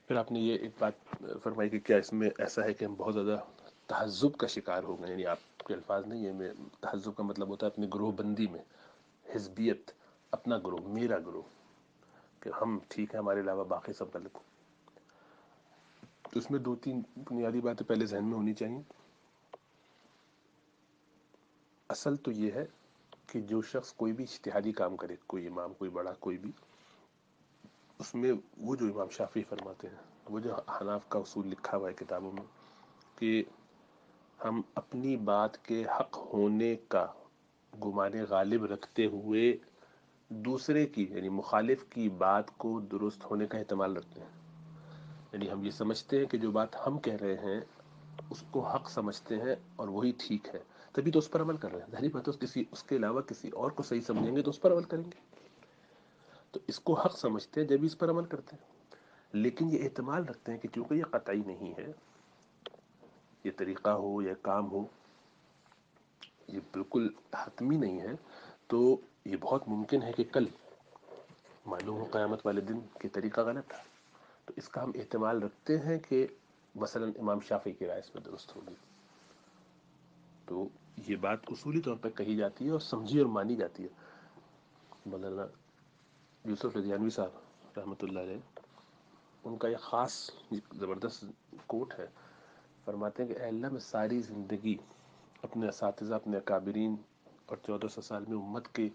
پھر آپ نے یہ ایک بات فرمائی کہ کیا اس میں ایسا ہے کہ ہم بہت زیادہ تہذب کا شکار ہو گئے، یعنی آپ کے الفاظ نہیں ہے، میں تہذب کا مطلب ہوتا ہے اپنی گروہ بندی میں، حزبیت، اپنا گروہ، میرا گروہ، کہ ہم ٹھیک ہیں، ہمارے علاوہ باقی سب غلط ہیں۔ تو اس میں دو تین بنیادی باتیں پہلے ذہن میں ہونی چاہیے۔ اصل تو یہ ہے کہ جو شخص کوئی بھی اجتہادی کام کرے، کوئی امام، کوئی بڑا، کوئی بھی، اس میں وہ جو امام شافعی فرماتے ہیں، وہ جو احناف کا اصول لکھا ہوا ہے کتابوں میں، کہ ہم اپنی بات کے حق ہونے کا گمان غالب رکھتے ہوئے دوسرے کی یعنی مخالف کی بات کو درست ہونے کا احتمال رکھتے ہیں، یعنی ہم یہ سمجھتے ہیں کہ جو بات ہم کہہ رہے ہیں اس کو حق سمجھتے ہیں اور وہی ٹھیک ہے، تبھی تو اس پر عمل کر رہے ہیں۔ ظاہری بات ہے اس کے علاوہ کسی اور کو صحیح سمجھیں گے تو اس پر عمل کریں گے، تو اس کو حق سمجھتے ہیں جب اس پر عمل کرتے ہیں، لیکن یہ احتمال رکھتے ہیں کہ چونکہ یہ قطعی نہیں ہے، یہ طریقہ ہو یا کام ہو، یہ بالکل حتمی نہیں ہے، تو یہ بہت ممکن ہے کہ کل معلوم ہو قیامت والے دن کہ طریقہ غلط تھا، تو اس کا ہم احتمال رکھتے ہیں کہ مثلا امام شافعی کی رائے اس میں درست ہوگی۔ تو یہ بات اصولی طور پر کہی جاتی ہے اور سمجھی اور مانی جاتی ہے۔ مولانا یوسف لدھیانوی صاحب رحمۃ اللہ علیہ، ان کا یہ خاص زبردست کوٹ ہے، فرماتے ہیں کہ اے اللہ، میں ساری زندگی اپنے اساتذہ، اپنے اکابرین اور 1400 سال میں امت کے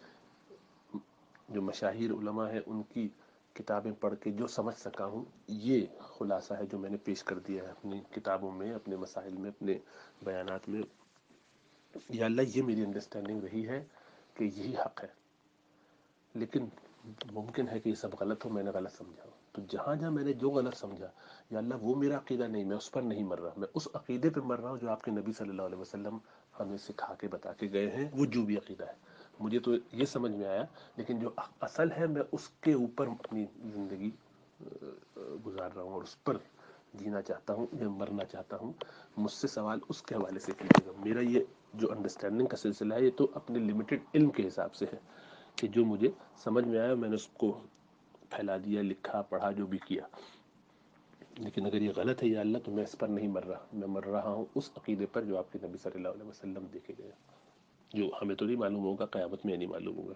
جو مشاہیر علماء ہیں ان کی کتابیں پڑھ کے جو سمجھ سکا ہوں، یہ خلاصہ ہے جو میں نے پیش کر دیا ہے اپنی کتابوں میں، اپنے مسائل میں، اپنے بیانات میں۔ یا اللہ، یہ میری انڈرسٹینڈنگ رہی ہے کہ یہی حق ہے، لیکن ممکن ہے کہ یہ سب غلط ہو، میں نے غلط سمجھا ہو، تو جہاں جہاں میں نے جو غلط سمجھا، یا اللہ وہ میرا عقیدہ نہیں، میں اس پر نہیں مر رہا، میں اس عقیدے پہ مر رہا ہوں جو آپ کے نبی صلی اللہ علیہ وسلم ہمیں سکھا کے بتا کے گئے ہیں، وہ جو بھی عقیدہ ہے مجھے تو یہ سمجھ میں آیا، لیکن جو اصل ہے میں اس کے اوپر اپنی زندگی گزار رہا ہوں اور اس پر جینا چاہتا ہوں، میں مرنا چاہتا ہوں۔ مجھ سے سوال اس کے حوالے سے کیجیے گا، میرا یہ جو انڈرسٹینڈنگ کا سلسلہ ہے یہ تو اپنے لمیٹڈ علم کے حساب سے ہے کہ جو مجھے سمجھ میں آیا میں نے اس کو پھیلا دیا، لکھا، پڑھا، جو بھی کیا، لیکن اگر یہ غلط ہے یا اللہ تو میں اس پر نہیں مر رہا، میں مر رہا ہوں اس عقیدے پر جو آپ کے نبی صلی اللہ علیہ وسلم دیکھے گئے، جو ہمیں تو نہیں معلوم ہوگا، قیامت میں نہیں معلوم ہوگا۔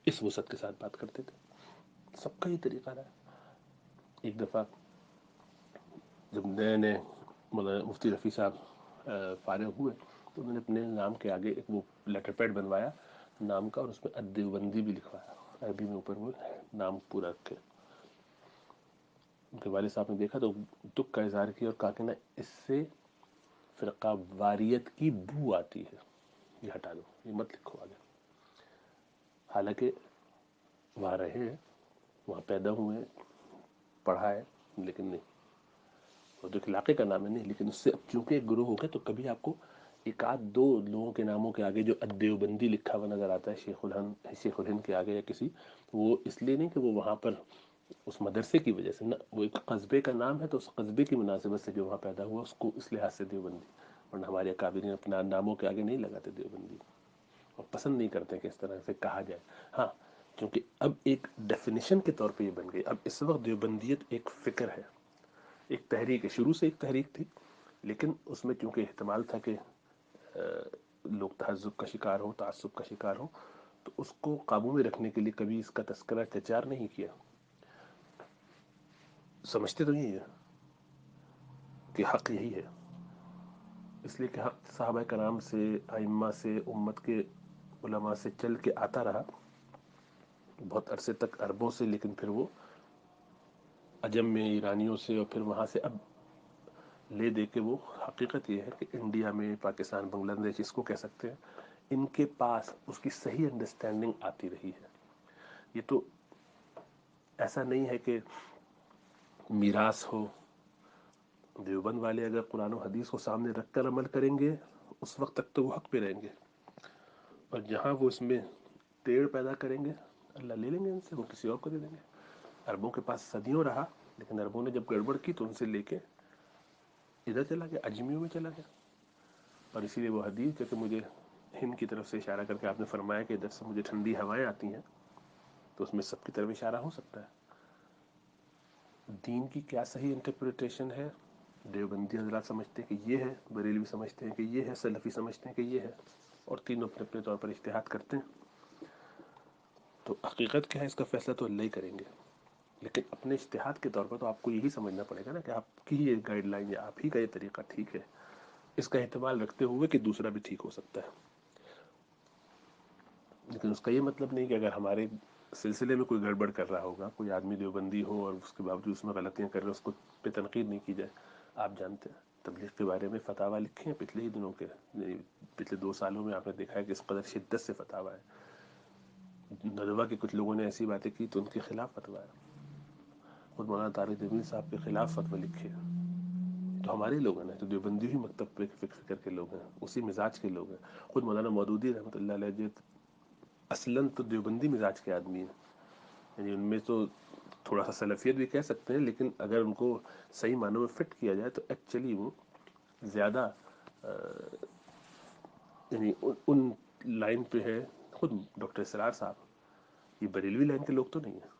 اس وسعت کے ساتھ بات کرتے تھے، سب کا یہ طریقہ رہا ہے۔ ایک دفعہ جب نئے نئے مفتی رفیع صاحب فارغ ہوئے تو انہوں نے اپنے نام کے آگے ایک وہ لیٹر پیڈ بنوایا نام کا، اور اس میں دیوبندی بھی لکھوایا، عربی میں اوپر وہ نام پورا رکھے۔ ان کے والد صاحب نے دیکھا تو دکھ کا اظہار کیا اور کہا کہ نا، اس سے فرقہ واریت کی بو آتی ہے، یہ ہٹا دو، یہ مت لکھو آگے۔ حالانکہ وہاں رہے ہیں، وہاں پیدا ہوئے ہیں، پڑھا ہے، لیکن نہیں، وہ تو علاقے کا نام ہے نہیں، لیکن اس سے اب چونکہ ایک گروہ ہو گئے تو کبھی آپ کو ایک آدھ دو لوگوں کے ناموں کے آگے جو دیوبندی لکھا ہوا نظر آتا ہے شیخ الہند کے آگے یا کسی، وہ اس لیے نہیں کہ وہ وہاں پر اس مدرسے کی وجہ سے، نہ، وہ ایک قصبے کا نام ہے تو اس قصبے کی مناسبت سے جو وہاں پیدا ہوا اس کو اس لحاظ سے دیوبندی، ورنہ ہمارے اکابرین اپنا ناموں کے آگے نہیں لگاتے دیوبندی، اور پسند نہیں کرتے کہ اس طرح سے کہا جائے۔ ہاں، کیونکہ اب ایک ڈیفینیشن کے طور پہ یہ بن گئی، اب اس وقت دیوبندیت ایک فکر ہے، ایک تحریک ہے، شروع سے ایک تحریک تھی، لیکن اس میں چونکہ احتمال تھا کہ لوگ تہذب کا شکار ہوں، تعصب کا شکار ہوں، تو اس کو قابو میں رکھنے کے لیے کبھی اس کا تذکرہ چچار نہیں کیا۔ سمجھتے تو یہی ہے کہ حق یہی ہے، اس لیے کہ حق صحابہ کرام سے، ائمہ سے، امت کے علماء سے چل کے آتا رہا بہت عرصے تک، عربوں سے، لیکن پھر وہ عجم میں ایرانیوں سے، اور پھر وہاں سے اب لے دے کے وہ حقیقت یہ ہے کہ انڈیا میں، پاکستان، بنگلہ دیش، اس کو کہہ سکتے ہیں، ان کے پاس اس کی صحیح انڈرسٹینڈنگ آتی رہی ہے۔ یہ تو ایسا نہیں ہے کہ میراث ہو، دیوبند والے اگر قرآن و حدیث کو سامنے رکھ کر عمل کریں گے اس وقت تک تو وہ حق پہ رہیں گے، اور جہاں وہ اس میں ٹیڑھ پیدا کریں گے اللہ لے لیں گے ان سے، وہ کسی اور کو دے دیں گے۔ عربوں کے پاس صدیوں رہا، لیکن عربوں نے جب گڑبڑ کی تو ان سے لے کے ادھر چلا گیا، اجمیوں میں چلا گیا، اور اسی لیے وہ حدیث جو کہ مجھے ہند کی طرف سے اشارہ کر کے آپ نے فرمایا کہ ادھر سے مجھے ٹھنڈی ہوائیں آتی ہیں، تو اس میں سب کی طرف اشارہ ہو سکتا ہے۔ دین کی کیا صحیح انٹرپریٹیشن ہے، دیوبندی حضرات سمجھتے ہیں کہ یہ ہے، بریلوی سمجھتے ہیں کہ یہ ہے، سلفی سمجھتے ہیں کہ یہ ہے، اور تینوں اپنے اپنے طور پر اجتہاد کرتے ہیں. تو حقیقت کیا ہے اس کا فیصلہ تو اللہ ہی کریں گے، لیکن اپنے اجتہاد کے طور پر تو آپ کو یہی سمجھنا پڑے گا نا کہ آپ کی یہ گائیڈ لائن یا آپ ہی کا یہ طریقہ ٹھیک ہے، اس کا احتمال رکھتے ہوئے کہ دوسرا بھی ٹھیک ہو سکتا ہے. لیکن اس کا یہ مطلب نہیں کہ اگر ہمارے سلسلے میں کوئی گڑبڑ کر رہا ہوگا، کوئی آدمی دیوبندی ہو اور اس کے باوجود اس میں غلطیاں کر رہے اس کو پہ تنقید نہیں کی جائے. آپ جانتے ہیں تبلیغ کے بارے میں فتاویٰ لکھے ہیں پچھلے ہی دنوں کے، پچھلے 2 سالوں میں آپ نے دیکھا ہے کہ اس قدر شدت سے فتاویٰ ہے. ندوہ کے کچھ لوگوں نے ایسی باتیں کی تو ان کے خلاف فتویٰ ہے. خود مولانا طارق جمیل صاحب کے خلاف فتویٰ لکھے ہیں. تو ہمارے لوگ ہیں تو دیوبندی ہی مکتب پہ فکر کے لوگ ہیں، اسی مزاج کے لوگ ہیں. خود مولانا مودودی رحمۃ اللہ علیہ جو اصلاً تو دیوبندی مزاج کے آدمی ہیں، یعنی ان میں تو تھوڑا سا سلفیت بھی کہہ سکتے ہیں، لیکن اگر ان کو صحیح معنوں میں فٹ کیا جائے تو ایکچولی وہ زیادہ یعنی ان لائن پہ ہے. خود ڈاکٹر اسرار صاحب یہ بریلوی لائن کے لوگ تو نہیں ہیں،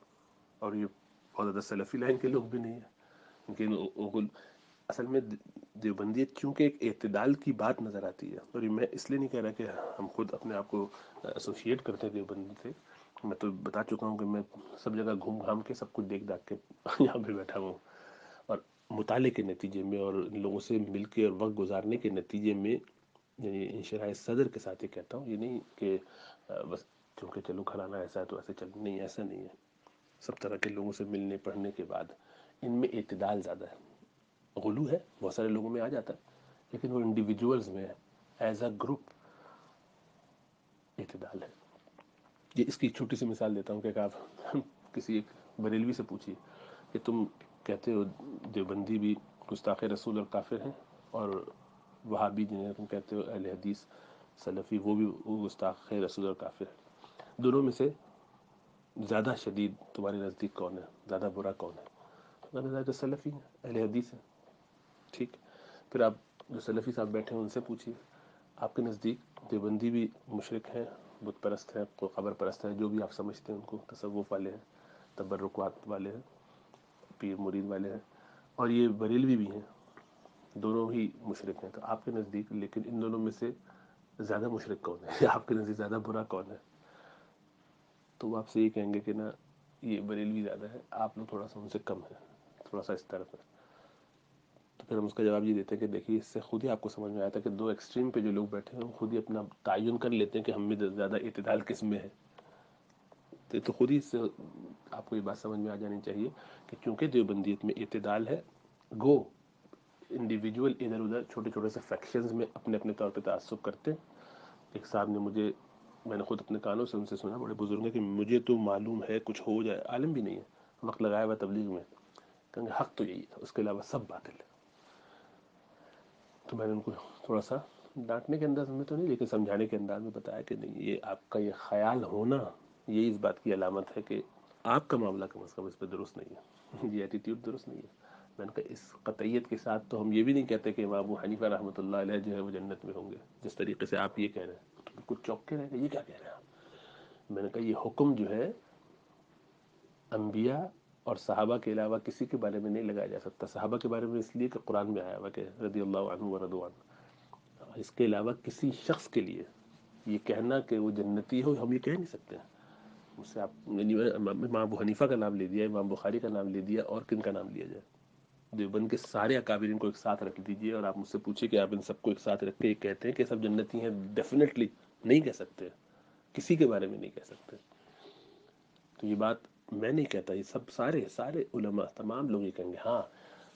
اور یہ بہت زیادہ سلفی لائن کے لوگ بھی نہیں ہیں، لیکن اصل میں دیوبندیت چونکہ ایک اعتدال کی بات نظر آتی ہے. اور میں اس لیے نہیں کہہ رہا کہ ہم خود اپنے آپ کو ایسوسیٹ کرتے ہیں دیوبندی سے، میں تو بتا چکا ہوں کہ میں سب جگہ گھوم گھام کے سب کچھ دیکھ داکھ کے یہاں پہ بیٹھا ہوں، اور مطالعے کے نتیجے میں اور ان لوگوں سے مل کے اور وقت گزارنے کے نتیجے میں یعنی انشراح صدر کے ساتھ یہ کہتا ہوں، یہ نہیں کہ بس کیونکہ چلو گھرانہ ایسا ہے تو ایسے چل، نہیں ایسا نہیں ہے. سب طرح کے لوگوں سے ملنے پڑھنے کے بعد ان میں اعتدال زیادہ ہے. غلو ہے بہت سارے لوگوں میں آ جاتا ہے، لیکن وہ انڈیویجولز میں ہے، ایز اے گروپ اعتدال ہے. یہ اس کی چھوٹی سی مثال دیتا ہوں کہ آپ کسی ایک بریلوی سے پوچھیے کہ تم کہتے ہو دیوبندی بھی گستاخ رسول اور کافر ہیں، اور وہابی جنہیں تم کہتے ہو اہل حدیث سلفی وہ بھی گستاخ رسول اور کافر ہیں، دونوں میں سے زیادہ شدید تمہارے نزدیک کون ہے، زیادہ برا کون ہے؟ میں نے کہا کہ سلفی ہیں، اہل حدیث ہیں. ٹھیک، پھر آپ جو سلفی صاحب بیٹھے ہیں ان سے پوچھیے آپ کے نزدیک دیوبندی بھی مشرک ہیں، بت پرست ہیں، قبر پرست ہیں، جو بھی آپ سمجھتے ہیں ان کو، تصوف والے ہیں، تبرکات والے ہیں، پیر مرید والے ہیں، اور یہ بریلوی بھی ہیں، دونوں ہی مشرک ہیں. تو آپ کے نزدیک لیکن ان دونوں میں سے زیادہ مشرک کون ہے، آپ کے نزدیک زیادہ برا کون ہے؟ تو وہ آپ سے یہ کہیں گے کہ نا یہ بریلوی زیادہ ہے، آپ لوگ تھوڑا سا ان سے کم ہے، تھوڑا سا اس طرف ہے. تو پھر ہم اس کا جواب یہ دیتے ہیں کہ دیکھیے اس سے خود ہی آپ کو سمجھ میں آتا ہے کہ دو ایکسٹریم پہ جو لوگ بیٹھے ہیں وہ خود ہی اپنا تعین کر لیتے ہیں کہ ہم میں زیادہ اعتدال کس میں ہے. تو خود ہی اس سے آپ کو یہ بات سمجھ میں آ جانی چاہیے کہ چونکہ دیوبندیت میں اعتدال ہے، گو انڈیویجول ادھر ادھر چھوٹے چھوٹے سے فیکشنز میں اپنے اپنے طور پہ تعصب کرتے ہیں. ایک صاحب نے مجھے، میں نے خود اپنے کانوں سے ان سے سنا، بڑے بزرگ ہیں، کہ مجھے تو معلوم ہے کچھ ہو جائے، عالم بھی نہیں ہے، وقت لگایا ہوا تبلیغ میں، کہیں حق تو یہی ہے، اس کے علاوہ سب باطل ہے. تو میں نے ان کو تھوڑا سا ڈانٹنے کے انداز میں تو نہیں لیکن سمجھانے کے انداز میں بتایا کہ نہیں، یہ آپ کا یہ خیال ہونا یہ اس بات کی علامت ہے کہ آپ کا معاملہ کم از کم اس پہ درست نہیں ہے، یہ ایٹیٹیوڈ درست نہیں ہے. میں نے کہا اس قطعیت کے ساتھ تو ہم یہ بھی نہیں کہتے کہ امام ابو حنیفہ رحمۃ اللہ علیہ جو ہے وہ جنت میں ہوں گے، جس طریقے سے آپ یہ کہہ رہے ہیں. تو بالکل چوک کے رہ گئے، یہ کیا کہہ رہے ہیں آپ؟ میں نے کہا یہ حکم جو ہے انبیاء اور صحابہ کے علاوہ کسی کے بارے میں نہیں لگایا جا سکتا. صحابہ کے بارے میں اس لیے کہ قرآن میں آیا ہوا کہ رضی اللہ عنہ و رضوا عنہ، اس کے علاوہ کسی شخص کے لیے یہ کہنا کہ وہ جنتی ہو ہم یہ کہہ نہیں سکتے ہیں. مجھ سے آپ امام ابو حنیفہ کا نام لے دیا، امام بخاری کا نام لے دیا، اور کن کا نام لیا جائے؟ دیوبند کے سارے اکابرین کو ایک ساتھ رکھ دیجئے اور آپ مجھ سے پوچھیں کہ آپ ان سب کو ایک ساتھ رکھ کے کہتے ہیں کہ سب جنتی ہیں، ڈیفینیٹلی نہیں کہہ سکتے، کسی کے بارے میں نہیں کہہ سکتے. تو یہ بات میں نہیں کہتا، یہ سب سارے علماء تمام لوگ یہ کہیں گے. ہاں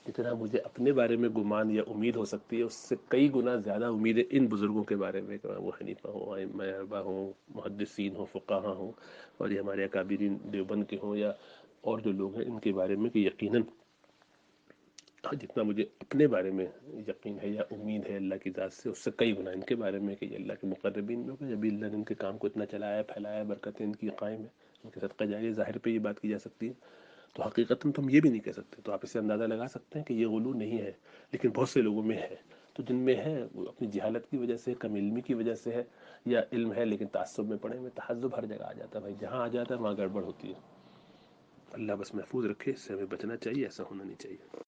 جتنا مجھے اپنے بارے میں گمان یا امید ہو سکتی ہے اس سے کئی گنا زیادہ امید ہے ان بزرگوں کے بارے میں، کہ وہ حنیفہ ہوں، ائمہ اربعہ ہوں، محدثین ہوں، فقہا ہوں، اور یہ ہمارے اکابرین دیوبند کے ہوں یا اور جو لوگ ہیں ان کے بارے میں، کہ یقیناً جتنا مجھے اپنے بارے میں یقین ہے یا امید ہے اللہ کی ذات سے، اس سے کئی گنا ان کے بارے میں، کہ یہ اللہ کے مقربین لوگ ہیں، جب اللہ نے ان کے کام کو اتنا چلایا پھیلایا، برکتیں ان کی قائم ہے، ان کے صدقہ جاری، ظاہر پہ یہ بات کی جا سکتی ہے. تو حقیقتاً تم یہ بھی نہیں کہہ سکتے. تو آپ اس سے اندازہ لگا سکتے ہیں کہ یہ غلو نہیں ہے، لیکن بہت سے لوگوں میں ہے. تو جن میں ہے وہ اپنی جہالت کی وجہ سے، کم علمی کی وجہ سے ہے، یا علم ہے لیکن تعصب میں پڑے ہوئے. تحزب ہر جگہ آ جاتا ہے بھائی، جہاں آ جاتا ہے وہاں گڑبڑ ہوتی ہے. اللہ بس محفوظ رکھے، اس سے ہمیں بچنا چاہیے، ایسا ہونا نہیں چاہیے.